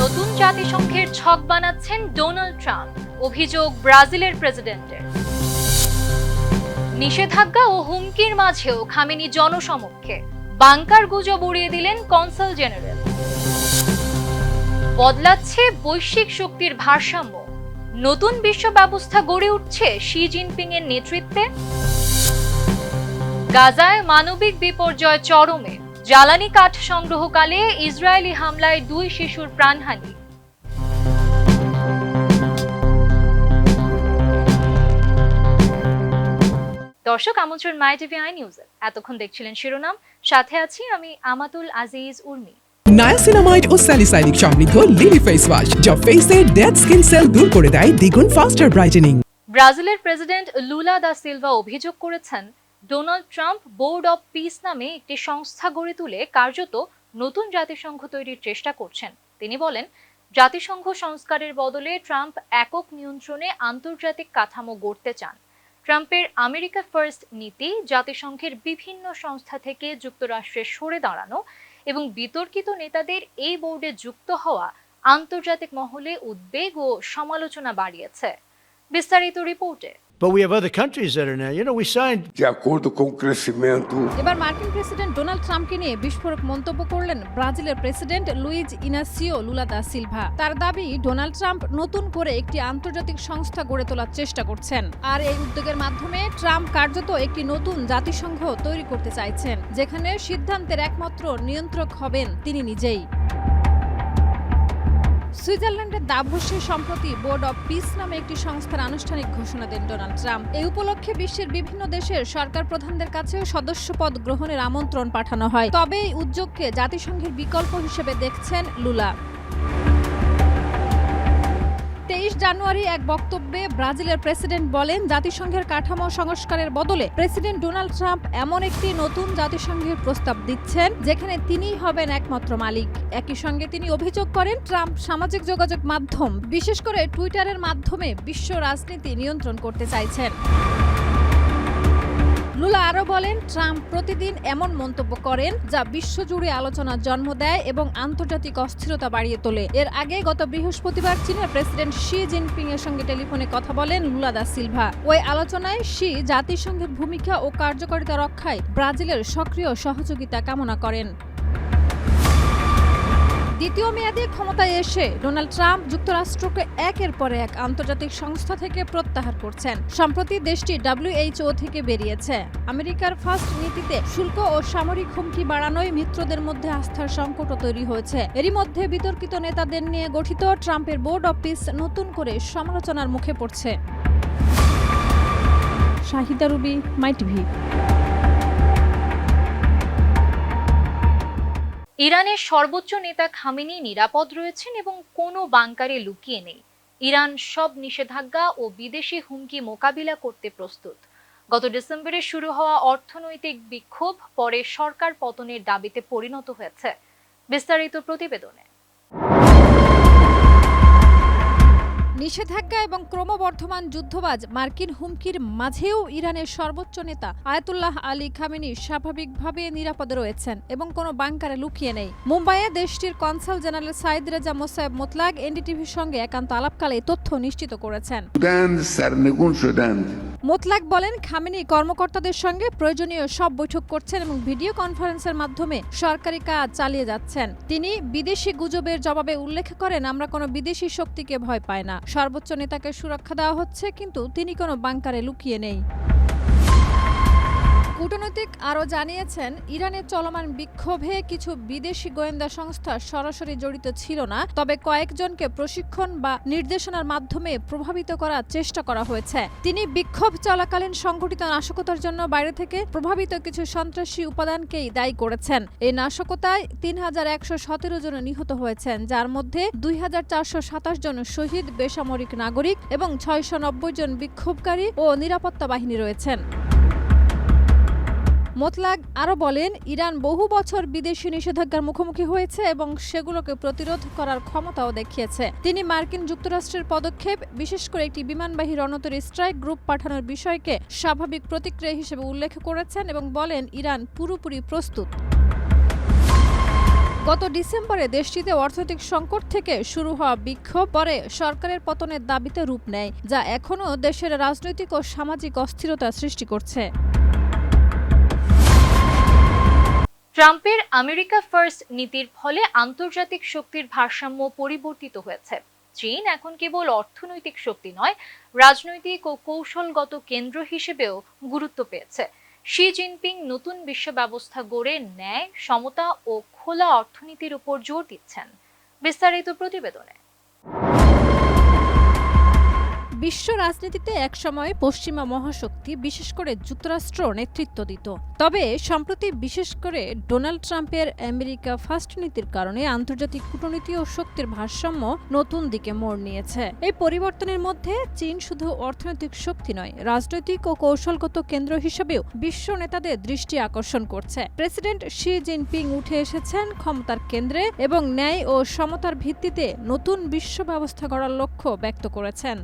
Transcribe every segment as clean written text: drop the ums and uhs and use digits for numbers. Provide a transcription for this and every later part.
নতুন জাতিসংঘের ছক বানাচ্ছেন ডোনাল্ড ট্রাম্প, অভিযোগ ব্রাজিলের প্রেসিডেন্টের। নিষেধাজ্ঞা ও হুমকির মাঝেও খামেনি জনসমক্ষে, বাংকার গুজব উড়িয়ে দিলেন কনসাল জেনারেল। বদলাচ্ছে বৈশ্বিক শক্তির ভারসাম্য, নতুন বিশ্ব ব্যবস্থা গড়ে উঠছে শি জিনপিং এর নেতৃত্বে। গাজায় মানবিক বিপর্যয় চরমে, জ্বালানি কাঠ সংগ্রহকালে ইসরায়েলি হামলায় 2 শিশুর প্রাণহানি। দর্শক, আমন্ত্রণ মাই টিভি আই নিউজে। এতক্ষণ দেখছিলেন শিরোনাম, সাথে আছি আমি আমাতুল আজিজ উর্মি। নায়াসিনামাইড ও স্যালিসাইলিক সমৃদ্ধ লিলি ফেস ওয়াশ যা ফেসের ডেড স্কিন সেল দূর করে দেয় দ্বিগুণ ফাস্টার ব্রাইটেনিং। ব্রাজিলের প্রেসিডেন্ট লুলা দা সিলভা অভিযোগ করেছেন, Donald Trump board of piece নামে একটি সংস্থা গড়ে তুলে কার্যত নতুন জাতিসংঘ তৈরির চেষ্টা করছেন। তিনি বলেন, জাতিসংঘ সংস্কারের বদলে ট্রাম্প একক নিয়ন্ত্রণে আন্তর্জাতিক কাঠামো গড়তে চান। ট্রাম্পের আমেরিকা ফার্স্ট নীতি জাতিসংঘের বিভিন্ন সংস্থা থেকে যুক্তরাষ্ট্রে সরে দাঁড়ানো এবং বিতর্কিত নেতাদের এই বোর্ডে যুক্ত হওয়া আন্তর্জাতিক মহলে উদ্বেগ ও সমালোচনা বাড়িয়েছে। বিস্তারিত রিপোর্টে। But we have other countries that are now. We signed. De acordo com o crescimento. এবার মার্কিন প্রেসিডেন্ট ডোনাল্ড ট্রাম্পকে নিয়ে বিস্ফোরক মন্তব্য করলেন ব্রাজিলের president Luiz Inacio Lula da Silva. তার দাবি, ডোনাল্ড ট্রাম্প নতুন করে একটি আন্তর্জাতিক সংস্থা গড়ে তোলার চেষ্টা করছেন, আর এই উদ্যোগের মাধ্যমে ট্রাম্প কার্যত একটি নতুন জাতিসংঘ তৈরি করতে চাইছেন, যেখানে সিদ্ধান্তের একমাত্র নিয়ন্ত্রক হবেন তিনি নিজেই। সুইজারল্যান্ডের দাভোসে সম্প্রতি বোর্ড অব পিস নামে একটি সংস্থার আনুষ্ঠানিক ঘোষণা দেন ডোনাল্ড ট্রাম্প। এই উপলক্ষে বিশ্বের বিভিন্ন দেশের সরকার প্রধানদের কাছে সদস্যপদ গ্রহণের আমন্ত্রণ পাঠানো হয়। তবে এই উদ্যোগকে জাতিসংঘের বিকল্প হিসেবে দেখছেন লুলা। 23 জানুয়ারি এক বক্তব্যে ব্রাজিলের প্রেসিডেন্ট বলেন, জাতিসংঘের কাঠামো সংস্কারের বদলে প্রেসিডেন্ট ডোনাল্ড ট্রাম্প এমন একটি নতুন জাতিসংঘের প্রস্তাব দিচ্ছেন যেখানে তিনিই হবেন একমাত্র মালিক। একই সঙ্গে তিনি অভিযোগ করেন, ট্রাম্প সামাজিক যোগাযোগ মাধ্যম, বিশেষ করে টুইটারের মাধ্যমে বিশ্ব রাজনীতি নিয়ন্ত্রণ করতে চাইছেন। লুলা আরও বলেন, ট্রাম্প প্রতিদিন এমন মন্তব্য করেন যা বিশ্বজুড়ে আলোচনার জন্ম দেয় এবং আন্তর্জাতিক অস্থিরতা বাড়িয়ে তোলে। এর আগে গত বৃহস্পতিবার চীনের প্রেসিডেন্ট শি জিনপিং এর সঙ্গে টেলিফোনে কথা বলেন লুলা দা সিলভা। ওই আলোচনায় শি জাতিসংঘের ভূমিকা ও কার্যকারিতা রক্ষায় ব্রাজিলের সক্রিয় সহযোগিতা কামনা করেন। দ্বিতীয় মেয়াদে ক্ষমতায় এসে ডোনাল্ড ট্রাম্প যুক্তরাষ্ট্রকে একের পর এক আন্তর্জাতিক সংস্থা থেকে প্রত্যাহার করছেন। সম্প্রতি দেশটি WHO থেকে বেরিয়েছে। আমেরিকার ফার্স্ট নীতিতে শুল্ক ও সামরিক হুমকি বাড়ানোয় মিত্রদের মধ্যে আস্থার সংকটও তৈরি হয়েছে। এরই মধ্যে বিতর্কিত নেতাদের নিয়ে গঠিত ট্রাম্পের বোর্ড অব পিস নতুন করে সমালোচনার মুখে পড়ছে। শাহিদা রুবি, মাই টিভি। ইরানের সর্বোচ্চ নেতা খামেনি নিরাপদ রয়েছেন এবং কোনো বাংকারে লুকিয়ে নেই। ইরান সব নিষেধাজ্ঞা ও বিদেশি হুমকি মোকাবিলা করতে প্রস্তুত। গত ডিসেম্বরে শুরু হওয়া অর্থনৈতিক বিক্ষোভ পরে সরকার পতনের দাবিতে পরিণত হয়েছে। বিস্তারিত প্রতিবেদনে। নিষেধাজ্ঞা এবং ক্রমবর্ধমান যুদ্ধবাজ মার্কিন হুমকির মাঝেও ইরানের সর্বোচ্চ নেতা আয়াতুল্লাহ আলী খামেনি স্বাভাবিকভাবে নিরাপদে রয়েছেন এবং কোনো বাংকারে লুকিয়ে নেই। মুম্বাইয়ে দেশটির কনসাল জেনারেল সাইদ রেজা মোসায়েব মোতলাক এনডিটিভির সঙ্গে একান্ত আলাপকালে তথ্য নিশ্চিত করেছেন। মোতলাক বলেন, খামেনি কর্মকর্তাদের সঙ্গে প্রয়োজনীয় সব বৈঠক করছেন এবং ভিডিও কনফারেন্সের মাধ্যমে সরকারি কাজ চালিয়ে যাচ্ছেন। তিনি বিদেশি গুজবের জবাবে উল্লেখ করেন, আমরা কোনো বিদেশি শক্তিকে ভয় পাই না। সর্বোচ্চ নেতাকে সুরক্ষা দেওয়া হচ্ছে, কিন্তু তিনি কোনো বাংকারে লুকিয়ে নেই। কূটনৈতিক আরও জানিয়েছেন, ইরানের চলমান বিক্ষোভে কিছু বিদেশি গোয়েন্দা সংস্থা সরাসরি জড়িত ছিল না, তবে কয়েকজনকে প্রশিক্ষণ বা নির্দেশনার মাধ্যমে প্রভাবিত করার চেষ্টা করা হয়েছে। তিনি বিক্ষোভ চলাকালীন সংঘটিত নাশকতার জন্য বাইরে থেকে প্রভাবিত কিছু সন্ত্রাসী উপাদানকেই দায়ী করেছেন। এই নাশকতায় 3117 জন নিহত হয়েছেন, যার মধ্যে 2427 জন শহীদ বেসামরিক নাগরিক এবং 690 জন বিক্ষোভকারী ও নিরাপত্তা বাহিনী রয়েছেন। মোতলাক আরও বলেন, ইরান বহু বছর বিদেশি নিষেধাজ্ঞার মুখোমুখি হয়েছে এবং সেগুলোকে প্রতিরোধ করার ক্ষমতাও দেখিয়েছে। তিনি মার্কিন যুক্তরাষ্ট্রের পদক্ষেপ, বিশেষ করে একটি বিমানবাহী রণতরী স্ট্রাইক গ্রুপ পাঠানোর বিষয়কে স্বাভাবিক প্রতিক্রিয়া হিসেবে উল্লেখ করেছেন এবং বলেন, ইরান পুরোপুরি প্রস্তুত। গত ডিসেম্বরে দেশটিতে অর্থনৈতিক সংকট থেকে শুরু হওয়া বিক্ষোভ পরে সরকারের পতনের দাবিতে রূপ নেয়, যা এখনও দেশের রাজনৈতিক ও সামাজিক অস্থিরতা সৃষ্টি করছে। ট্রাম্পের আমেরিকা ফার্স্ট নীতির ফলে আন্তর্জাতিক শক্তির ভারসাম্য পরিবর্তিত হয়েছে। চীন এখন কেবল অর্থনৈতিক শক্তি নয়, রাজনৈতিক ও কৌশলগত কেন্দ্র হিসেবেও গুরুত্ব পেয়েছে। শি জিনপিং নতুন বিশ্ব ব্যবস্থা গড়ে ন্যায়, সমতা ও খোলা অর্থনীতির উপর জোর দিচ্ছেন। বিস্তারিত প্রতিবেদনে। বিশ্ব রাজনীতিতে একসময় পশ্চিমা মহাশক্তি বিশেষ করে যুক্তরাষ্ট্র নেতৃত্ব দিত। তবে সম্প্রতি বিশেষ করে ডোনাল্ড ট্রাম্পের আমেরিকা ফার্স্ট নীতির কারণে আন্তর্জাতিক কূটনীতি ও শক্তির ভারসাম্য নতুন দিকে মোড় নিয়েছে। এই পরিবর্তনের মধ্যে চীন শুধু অর্থনৈতিক শক্তি নয়, রাজনৈতিক ও কৌশলগত কেন্দ্র হিসেবেও বিশ্ব নেতাদের দৃষ্টি আকর্ষণ করছে। প্রেসিডেন্ট শি জিনপিং উঠে এসেছেন ক্ষমতার কেন্দ্রে এবং ন্যায় ও সমতার ভিত্তিতে নতুন বিশ্ব ব্যবস্থা গড়ার লক্ষ্য ব্যক্ত করেছেন।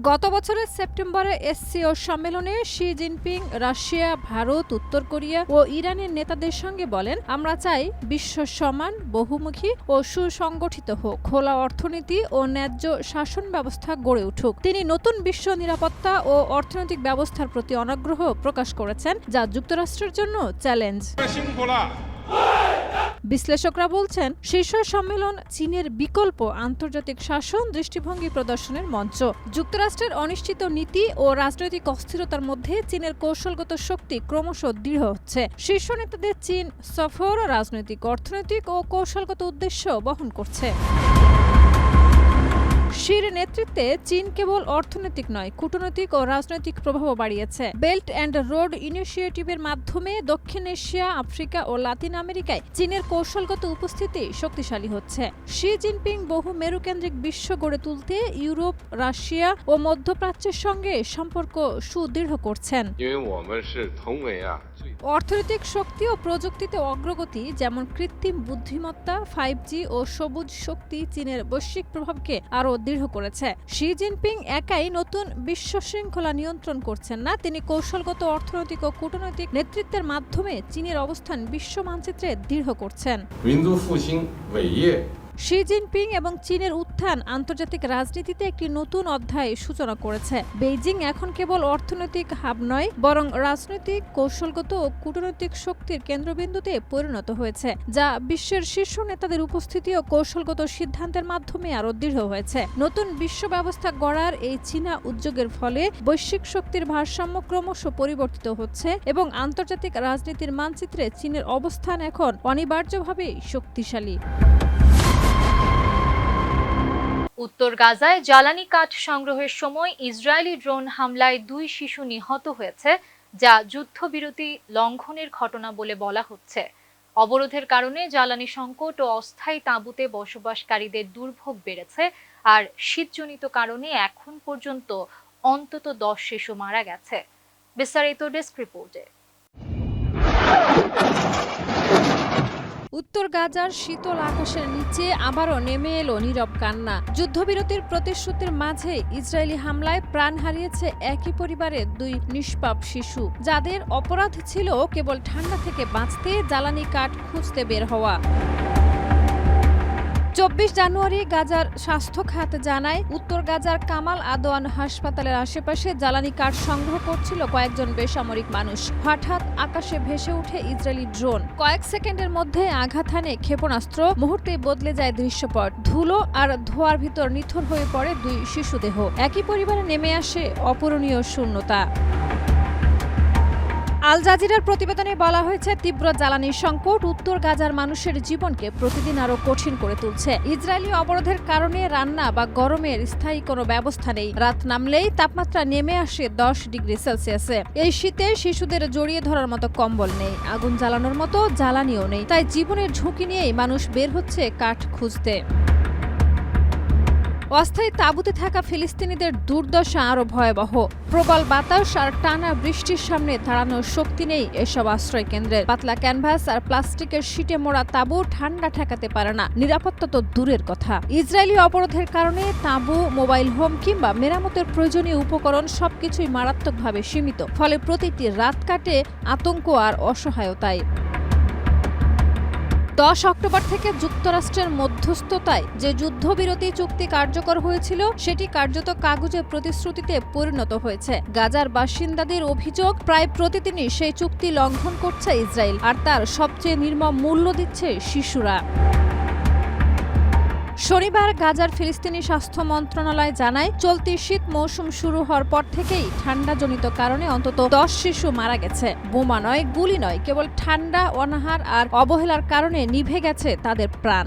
গত বছরের সেপ্টেম্বরে এসসিও সম্মেলনে শি জিনপিং রাশিয়া, ভারত, উত্তর কোরিয়া ও ইরানের নেতাদের সঙ্গে বলেন, আমরা চাই বিশ্ব সমান, বহুমুখী ও সুসংগঠিত হোক, খোলা অর্থনীতি ও ন্যায্য শাসন ব্যবস্থা গড়ে উঠুক। তিনি নতুন বিশ্ব নিরাপত্তা ও অর্থনৈতিক ব্যবস্থার প্রতি অনাগ্রহ প্রকাশ করেছেন, যা যুক্তরাষ্ট্রের জন্য চ্যালেঞ্জ। বিশ্লেষকরা বলছেন, শীর্ষ সম্মেলন চীনের বিকল্প আন্তর্জাতিক শাসন দৃষ্টিভঙ্গি প্রদর্শনের মঞ্চ। যুক্তরাষ্ট্রের অনিশ্চিত নীতি ও রাজনৈতিক অস্থিরতার মধ্যে চীনের কৌশলগত শক্তি ক্রমশ দৃঢ় হচ্ছে। শীর্ষ নেতাদের চীন সফর রাজনৈতিক, অর্থনৈতিক ও কৌশলগত উদ্দেশ্য বহন করছে। শির নেতৃত্বে চীন কেবল অর্থনৈতিক নয়, কূটনৈতিক ও রাজনৈতিক প্রভাবও বাড়িয়েছে। বেল্ট অ্যান্ড রোড ইনিশিয়েটিভের মাধ্যমে দক্ষিণ এশিয়া, আফ্রিকা ও লাতিন আমেরিকায় চীনের কৌশলগত উপস্থিতি শক্তিশালী হচ্ছে। শি জিনপিং বহু মেরুকেন্দ্রিক বিশ্ব গড়ে তুলতে ইউরোপ, রাশিয়া ও মধ্যপ্রাচ্যের সঙ্গে সম্পর্ক সুদৃঢ় করছেন। অর্থনৈতিক শক্তি ও প্রযুক্তিতে অগ্রগতি, যেমন কৃত্রিম বুদ্ধিমত্তা, 5G ও সবুজ শক্তি চীনের বৈশ্বিক প্রভাবকে আরও দৃঢ় করেছে। শি জিনপিং একাই নতুন বিশ্ব শৃঙ্খলা নিয়ন্ত্রণ করছেন না, তিনি কৌশলগত, অর্থনৈতিক ও কূটনৈতিক নেতৃত্বের মাধ্যমে চীনের অবস্থান বিশ্ব মানচিত্রে দৃঢ় করছেন। শি জিনপিং এবং চীনের উত্থান আন্তর্জাতিক রাজনীতিতে একটি নতুন অধ্যায় সূচনা করেছে। বেইজিং এখন কেবল অর্থনৈতিক হাব নয়, বরং রাজনৈতিক, কৌশলগত ও কূটনৈতিক শক্তির কেন্দ্রবিন্দুতে পরিণত হয়েছে, যা বিশ্বের শীর্ষ নেতাদের উপস্থিতি ও কৌশলগত সিদ্ধান্তের মাধ্যমে আরও দৃঢ় হয়েছে। নতুন বিশ্ব ব্যবস্থা গড়ার এই চীনা উদ্যোগের ফলে বৈশ্বিক শক্তির ভারসাম্য ক্রমশ পরিবর্তিত হচ্ছে এবং আন্তর্জাতিক রাজনীতির মানচিত্রে চীনের অবস্থান এখন অনিবার্যভাবেই শক্তিশালী। উত্তর গাজায় জ্বালানি কাঠ সংগ্রহের সময় ইসরায়েলি ড্রোন হামলায় 2 শিশু নিহত হয়েছে, যা যুদ্ধবিরতি লঙ্ঘনের ঘটনা বলে বলা হচ্ছে। অবরোধের কারণে জ্বালানি সংকট ও অস্থায়ী তাঁবুতে বসবাসকারীদের দুর্ভোগ বেড়েছে, আর শীতজনিত কারণে এখন পর্যন্ত অন্তত 10 শিশু মারা গেছে। বিস্তারিত ডেস্ক রিপোর্টে। উত্তর গাজার শীতল আকাশের নিচে আবারও নেমে এলো নীরব কান্না। যুদ্ধবিরতির প্রতিশ্রুতির মাঝে ইসরায়েলি হামলায় প্রাণ হারিয়েছে একই পরিবারের 2 নিষ্পাপ শিশু, যাদের অপরাধ ছিল কেবল ঠান্ডা থেকে বাঁচতে জ্বালানি কাঠ খুঁজতে বের হওয়া। 24 জানুয়ারি গাজার স্বাস্থ্য খাত জানায়, উত্তর গাজার কামাল আদওয়ান হাসপাতালের আশেপাশে জ্বালানি কাঠ সংগ্রহ করছিল কয়েকজন বেসামরিক মানুষ। হঠাৎ আকাশে ভেসে উঠে ইসরায়েলি ড্রোন। কয়েক সেকেন্ডের মধ্যে আঘাত হানে ক্ষেপণাস্ত্র, মুহূর্তেই বদলে যায় দৃশ্যপট। ধুলো আর ধোঁয়ার ভিতর নিথর হয়ে পড়ে 2 শিশুদেহ। একই পরিবারে নেমে আসে অপূরণীয় শূন্যতা। আল জাজিরার প্রতিবেদনে বলা হয়েছে, তীব্র জ্বালানি সংকট উত্তর গাজার মানুষের জীবনকে প্রতিদিন আরো কঠিন করে তুলছে। ইসরায়েলি অবরোধের কারণে রান্না বা গরমের স্থায়ী কোনো ব্যবস্থা নেই। রাত নামলেই তাপমাত্রা নেমে আসে 10 ডিগ্রি সেলসিয়াসে। এই শীতে শিশুদের জড়িয়ে ধরার মতো কম্বল নেই, আগুন জ্বালানোর মতো জ্বালানিও নেই। তাই জীবনের ঝুঁকি নিয়েই মানুষ বের হচ্ছে কাঠ খুঁজতে। অস্থায়ী তাঁবুতে থাকা ফিলিস্তিনিদের দুর্দশা আরও ভয়াবহ। প্রবল বাতাস আর টানা বৃষ্টির সামনে দাঁড়ানোর শক্তি নেই এসব আশ্রয় কেন্দ্রের। পাতলা ক্যানভাস আর প্লাস্টিকের শীটে মোড়া তাঁবু ঠান্ডা ঠেকাতে পারে না, নিরাপত্তা তো দূরের কথা। ইসরায়েলি অবরোধের কারণে তাঁবু, মোবাইল হোম কিংবা মেরামতের প্রয়োজনীয় উপকরণ সবকিছুই মারাত্মকভাবে সীমিত। ফলে প্রতিটি রাত কাটে আতঙ্ক আর অসহায়তায়। 10 অক্টোবর থেকে যুক্তরাষ্ট্রের মধ্যস্থতায় যে যুদ্ধবিরতি চুক্তি কার্যকর হয়েছিল সেটি কার্যত কাগজে প্রতিশ্রুতিতে পরিণত হয়েছে। গাজার বাসিন্দাদের অভিযোগ, প্রায় প্রতিদিনই সেই চুক্তি লঙ্ঘন করছে ইসরায়েল, আর তার সবচেয়ে নির্মম মূল্য দিচ্ছে শিশুরা। শনিবার গাজার ফিলিস্তিনি স্বাস্থ্য মন্ত্রণালয় জানায়, চলতি শীত মৌসুম শুরু হওয়ার পর থেকেই ঠান্ডাজনিত কারণে অন্তত 10 শিশু মারা গেছে। বোমা নয়, গুলি নয়, কেবল ঠান্ডা, অনাহার আর অবহেলার কারণে নিভে গেছে তাদের প্রাণ।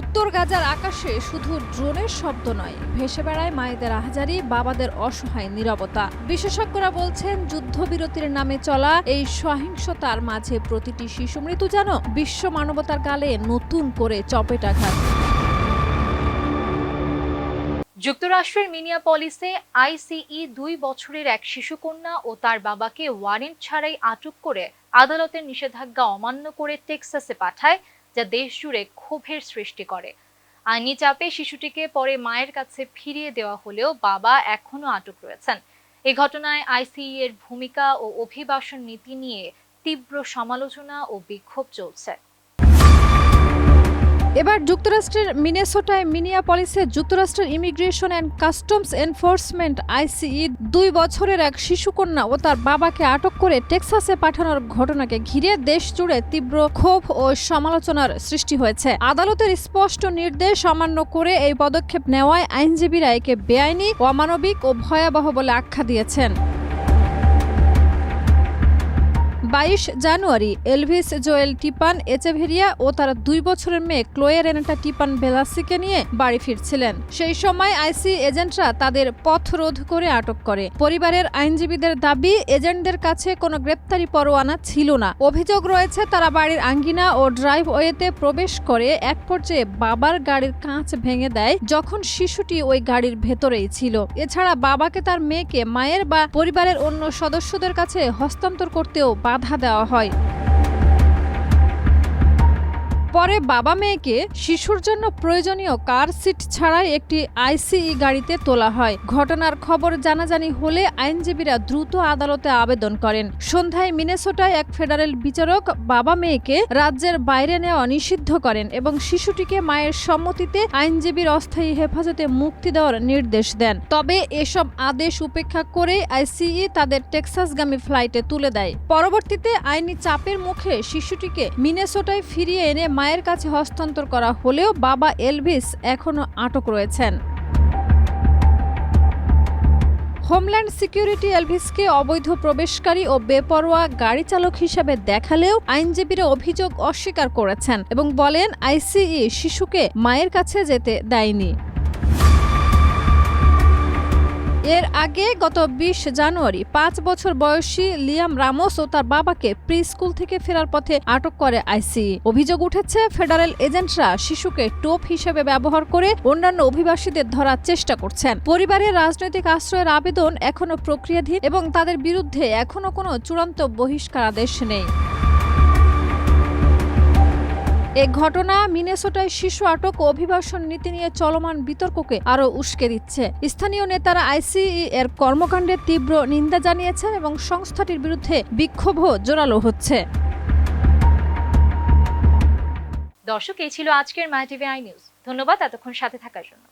উত্তর গাজার আকাশে শুধু ড্রোনের শব্দ নয়, ভেসে বেড়ায় মায়েদের আহাজারি, বাবাদের অসহায় নীরবতা। বিশেষজ্ঞরা বলছেন, যুদ্ধবিরতির নামে চলা এই সহিংসতার মাঝে প্রতিটি শিশু মৃত্যু যেন বিশ্ব মানবতার গালে নতুন করে চপেটাঘাত। যুক্তরাষ্ট্রের মিনিয়াপলিসে আইসিই 2 বছরের এক শিশুকন্যা ও তার বাবাকে ওয়ারেন্ট ছাড়াই আটক করে আদালতের নিষেধাজ্ঞা অমান্য করে টেক্সাসে পাঠায়, যা দেশ জুড়ে ক্ষোভের সৃষ্টি করে। আইনি চাপে শিশুটিকে পরে মায়ের কাছে ফিরিয়ে দেওয়া হলেও বাবা এখনো আটক রয়েছেন। এই ঘটনায় আইসিই এর ভূমিকা ও অভিবাসন নীতি নিয়ে তীব্র সমালোচনা ও বিক্ষোভ চলছে। এবার যুক্তরাষ্ট্রের মিনেসোটায় মিনিয়াপলিসে যুক্তরাষ্ট্রের ইমিগ্রেশন অ্যান্ড কাস্টমস এনফোর্সমেন্ট আইসিই 2 বছরের এক শিশুকন্যা ও তার বাবাকে আটক করে টেক্সাসে পাঠানোর ঘটনাকে ঘিরে দেশ জুড়ে তীব্র ক্ষোভ ও সমালোচনার সৃষ্টি হয়েছে। আদালতের স্পষ্ট নির্দেশ অমান্য করে এই পদক্ষেপ নেওয়ায় আইনজীবীরা একে বেআইনি, অমানবিক ও ভয়াবহ বলে আখ্যা দিয়েছেন। 22 জানুয়ারি এলভিস জোয়েল টিপান এচেভেরিয়া ও তার 2 বছরের মেয়ে ক্লোয়ে রেনাটা টিপান বেলাসিকে নিয়ে বাড়ি ফিরছিলেন। সেই সময় আইসি এজেন্টরা তাদের পথ রোধ করে আটক করে। পরিবারের আইনজীবীদের দাবি, এজেন্টদের কাছে কোনো গ্রেপ্তারি পরোয়ানা ছিল না। অভিযোগ রয়েছে, তারা বাড়ির আঙ্গিনা ও ড্রাইভওয়েতে প্রবেশ করে এক পর্যায়ে বাবার গাড়ির কাঁচ ভেঙে দেয়, যখন শিশুটি ওই গাড়ির ভেতরেই ছিল। এছাড়া বাবাকে তার মেয়েকে মায়ের বা পরিবারের অন্য সদস্যদের কাছে হস্তান্তর করতেও বাধা দেওয়া হয়। পরে বাবা মেয়েকে শিশুর জন্য প্রয়োজনীয় কার সিট ছাড়াই একটি আইসিই গাড়িতে তোলা হয়। ঘটনার খবর জানাজানি হলে আইনজীবীরা দ্রুত আদালতে আবেদন করেন। সন্ধ্যায় মিনেসোটায় এক ফেডারেল বিচারক বাবা মেয়েকে রাজ্যের বাইরে নেওয়া নিষিদ্ধ করেন এবং শিশুটিকে মায়ের সম্মতিতে আইনজীবীর অস্থায়ী হেফাজতে মুক্তি দেওয়ার নির্দেশ দেন। তবে এসব আদেশ উপেক্ষা করে আইসিই তাদের টেক্সাসগামী ফ্লাইটে তুলে দেয়। পরবর্তীতে আইনি চাপের মুখে শিশুটিকে মিনেসোটায় ফিরিয়ে এনে মায়ের কাছে হস্তান্তর করা হলেও বাবা এলভিস এখনো আটক রয়েছেন। হোমল্যান্ড সিকিউরিটি এলভিসকে অবৈধ প্রবেশকারী ও বেপরোয়া গাড়ি চালক হিসেবে দেখালেও আইনজীবীরা অভিযোগ অস্বীকার করেছেন এবং বলেন, আইসিই শিশুকে মায়ের কাছে যেতে দেয়নি। এর আগে গত 20 জানুয়ারি 5 বছর বয়সী লিয়াম রামোস ও তার বাবাকে প্রি স্কুল থেকে ফেরার পথে আটক করে আইসিই। অভিযোগ উঠেছে, ফেডারেল এজেন্টরা শিশুকে টোপ হিসেবে ব্যবহার করে অন্যান্য অভিবাসীদের ধরার চেষ্টা করছেন। পরিবারের রাজনৈতিক আশ্রয়ের আবেদন এখনো প্রক্রিয়াধীন এবং তাদের বিরুদ্ধে এখনো কোনো চূড়ান্ত বহিষ্কারাদেশ নেই। এ ঘটনা মিনেসোটায় শিশু আটক ও অভিবাসন নীতি নিয়ে চলমান বিতর্ককে আরও উস্কে দিচ্ছে। স্থানীয় নেতারা আইসিই এর কর্মকাণ্ডের তীব্র নিন্দা জানিয়েছেন এবং সংস্থাটির বিরুদ্ধে বিক্ষোভও জোরালো হচ্ছে। দর্শক, এই ছিল আজকের মাই টিভি আই নিউজ। ধন্যবাদ এতক্ষণ সাথে থাকার জন্য।